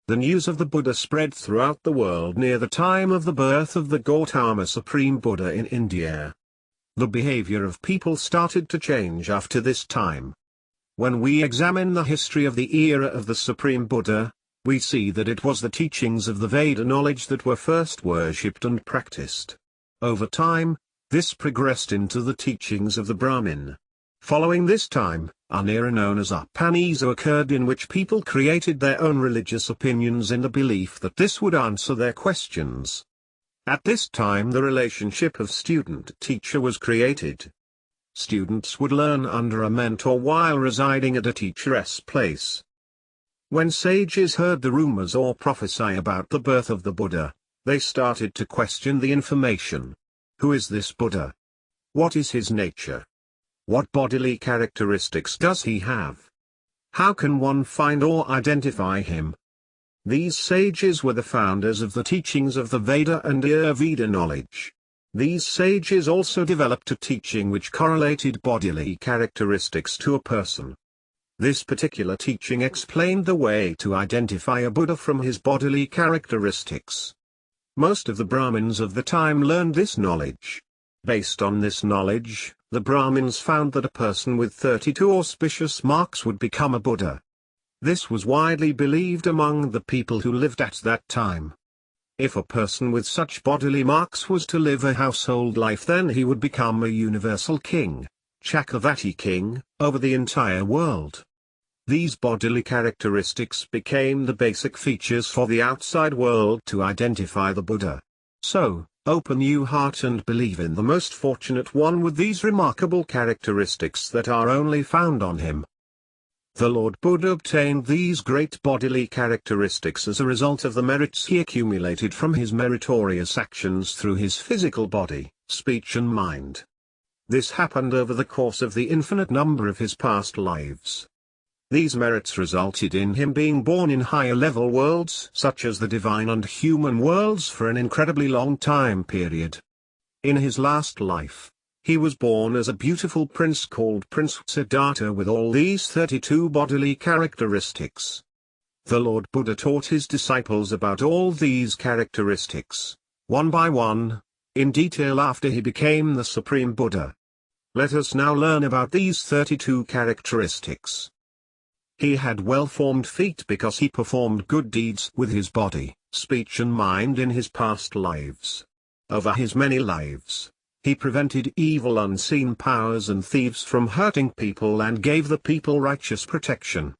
The news of the Buddha spread throughout the world near the time of the birth of the Gautama Supreme Buddha in India. The behavior of people started to change after this time. When we examine the history of the era of the Supreme Buddha, we see that it was the teachings of the Veda knowledge that were first worshipped and practiced. Over time, this progressed into the teachings of the Brahmin. Following this time, an era known as Upanisa occurred in which people created their own religious opinions in the belief that this would answer their questions. At this time the relationship of student-teacher was created. Students would learn under a mentor while residing at a teacher's place. When sages heard the rumors or prophesy about the birth of the Buddha, they started to question the information. Who is this Buddha? What is his nature? What bodily characteristics does he have? How can one find or identify him? These sages were the founders of the teachings of the Veda and Ayurveda knowledge. These sages also developed a teaching which correlated bodily characteristics to a person. This particular teaching explained the way to identify a Buddha from his bodily characteristics. Most of the Brahmins of the time learned this knowledge. Based on this knowledge, the Brahmins found that a person with 32 auspicious marks would become a Buddha. This was widely believed among the people who lived at that time. If a person with such bodily marks was to live a household life, then he would become a universal king, Chakravarti king, over the entire world. These bodily characteristics became the basic features for the outside world to identify the Buddha. So, open your heart and believe in the most fortunate one with these remarkable characteristics that are only found on him. The Lord Buddha obtained these great bodily characteristics as a result of the merits he accumulated from his meritorious actions through his physical body, speech and mind. This happened over the course of the infinite number of his past lives. These merits resulted in him being born in higher-level worlds such as the divine and human worlds for an incredibly long time period. In his last life, he was born as a beautiful prince called Prince Siddhartha with all these 32 bodily characteristics. The Lord Buddha taught his disciples about all these characteristics, one by one, in detail after he became the Supreme Buddha. Let us now learn about these 32 characteristics. He had well-formed feet because he performed good deeds with his body, speech and mind in his past lives. Over his many lives, he prevented evil unseen powers and thieves from hurting people and gave the people righteous protection.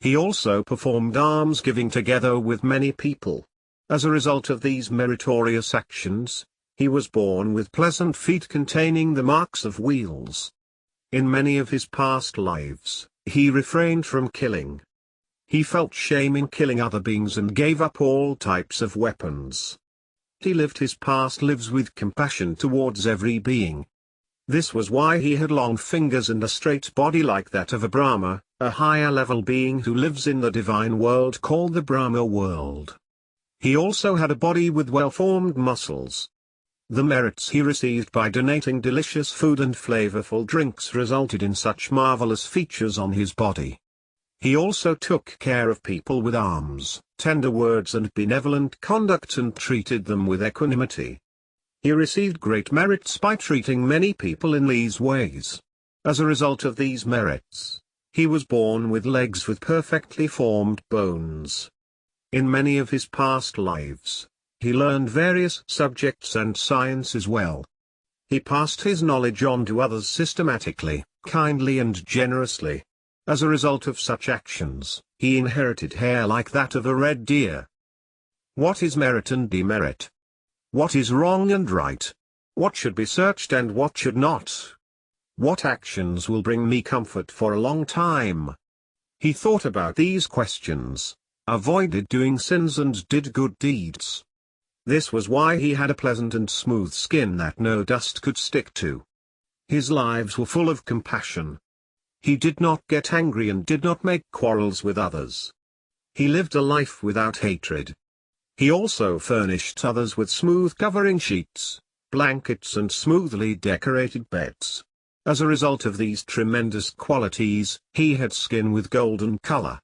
He also performed almsgiving together with many people. As a result of these meritorious actions, he was born with pleasant feet containing the marks of wheels. In many of his past lives, he refrained from killing. He felt shame in killing other beings and gave up all types of weapons. He lived his past lives with compassion towards every being. This was why he had long fingers and a straight body like that of a Brahma, a higher-level being who lives in the divine world called the Brahma world. He also had a body with well-formed muscles. The merits he received by donating delicious food and flavorful drinks resulted in such marvelous features on his body. He also took care of people with alms, tender words and benevolent conduct and treated them with equanimity. He received great merits by treating many people in these ways. As a result of these merits, he was born with legs with perfectly formed bones. In many of his past lives, he learned various subjects and sciences well. He passed his knowledge on to others systematically, kindly and generously. As a result of such actions, he inherited hair like that of a red deer. What is merit and demerit? What is wrong and right? What should be searched and what should not? What actions will bring me comfort for a long time? He thought about these questions, avoided doing sins and did good deeds. This was why he had a pleasant and smooth skin that no dust could stick to. His lives were full of compassion. He did not get angry and did not make quarrels with others. He lived a life without hatred. He also furnished others with smooth covering sheets, blankets and smoothly decorated beds. As a result of these tremendous qualities, he had skin with golden color.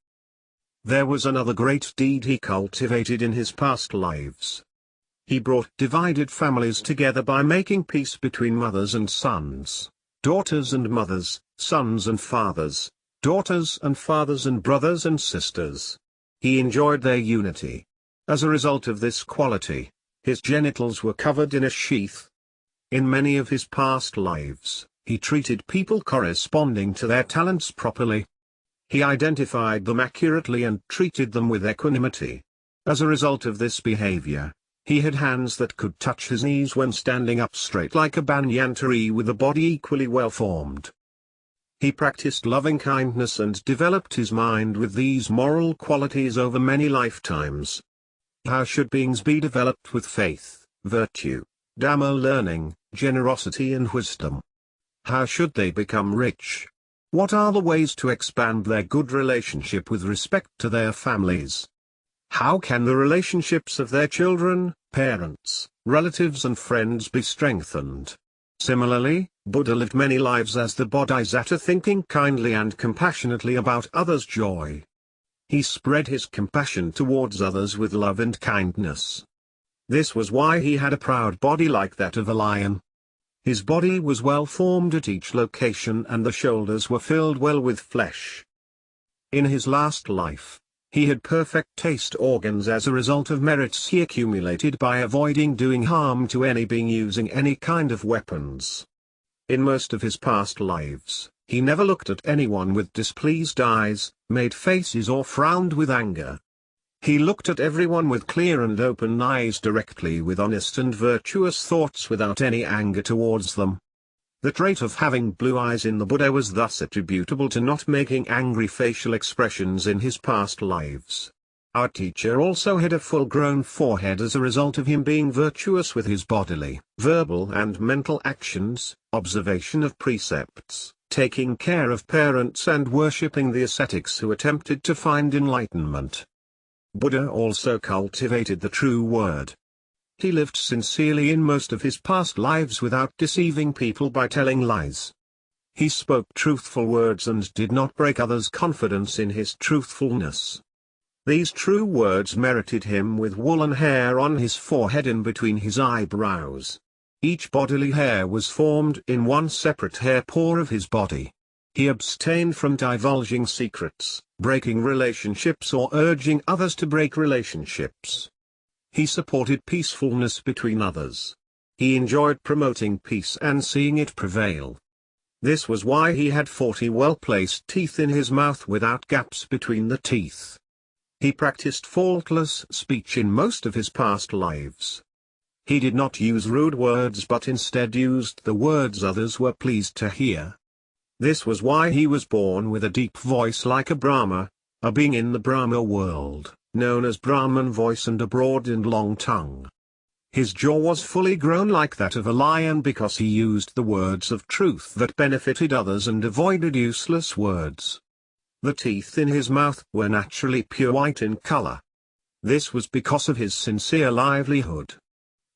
There was another great deed he cultivated in his past lives. He brought divided families together by making peace between mothers and sons, daughters and mothers, sons and fathers, daughters and fathers and brothers and sisters. He enjoyed their unity. As a result of this quality, his genitals were covered in a sheath. In many of his past lives, he treated people corresponding to their talents properly. He identified them accurately and treated them with equanimity. As a result of this behavior, he had hands that could touch his knees when standing up straight like a banyan tree with a body equally well formed. He practiced loving kindness and developed his mind with these moral qualities over many lifetimes. How should beings be developed with faith, virtue, Dhamma learning, generosity and wisdom? How should they become rich? What are the ways to expand their good relationship with respect to their families? How can the relationships of their children, parents, relatives and friends be strengthened? Similarly, Buddha lived many lives as the Bodhisattva, thinking kindly and compassionately about others' joy. He spread his compassion towards others with love and kindness. This was why he had a proud body like that of a lion. His body was well formed at each location and the shoulders were filled well with flesh. In his last life, he had perfect taste organs as a result of merits he accumulated by avoiding doing harm to any being using any kind of weapons. In most of his past lives, he never looked at anyone with displeased eyes, made faces or frowned with anger. He looked at everyone with clear and open eyes directly with honest and virtuous thoughts without any anger towards them. The trait of having blue eyes in the Buddha was thus attributable to not making angry facial expressions in his past lives. Our teacher also had a full-grown forehead as a result of him being virtuous with his bodily, verbal and mental actions, observation of precepts, taking care of parents and worshipping the ascetics who attempted to find enlightenment. Buddha also cultivated the true word. He lived sincerely in most of his past lives without deceiving people by telling lies. He spoke truthful words and did not break others' confidence in his truthfulness. These true words merited him with woolen hair on his forehead and between his eyebrows. Each bodily hair was formed in one separate hair pore of his body. He abstained from divulging secrets, breaking relationships or urging others to break relationships. He supported peacefulness between others. He enjoyed promoting peace and seeing it prevail. This was why he had 40 well-placed teeth in his mouth without gaps between the teeth. He practiced faultless speech in most of his past lives. He did not use rude words but instead used the words others were pleased to hear. This was why he was born with a deep voice like a Brahma, a being in the Brahma world, known as Brahman voice, and a broad and long tongue. His jaw was fully grown like that of a lion because he used the words of truth that benefited others and avoided useless words. The teeth in his mouth were naturally pure white in color. This was because of his sincere livelihood.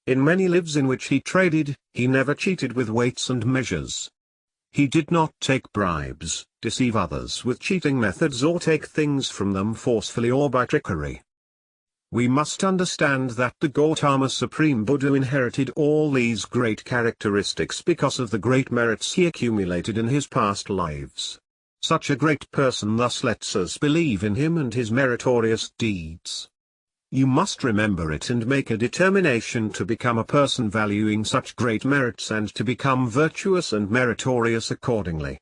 In many lives in which he traded, he never cheated with weights and measures. He did not take bribes, deceive others with cheating methods or take things from them forcefully or by trickery. We must understand that the Gautama Supreme Buddha inherited all these great characteristics because of the great merits he accumulated in his past lives. Such a great person thus lets us believe in him and his meritorious deeds. You must remember it and make a determination to become a person valuing such great merits and to become virtuous and meritorious accordingly.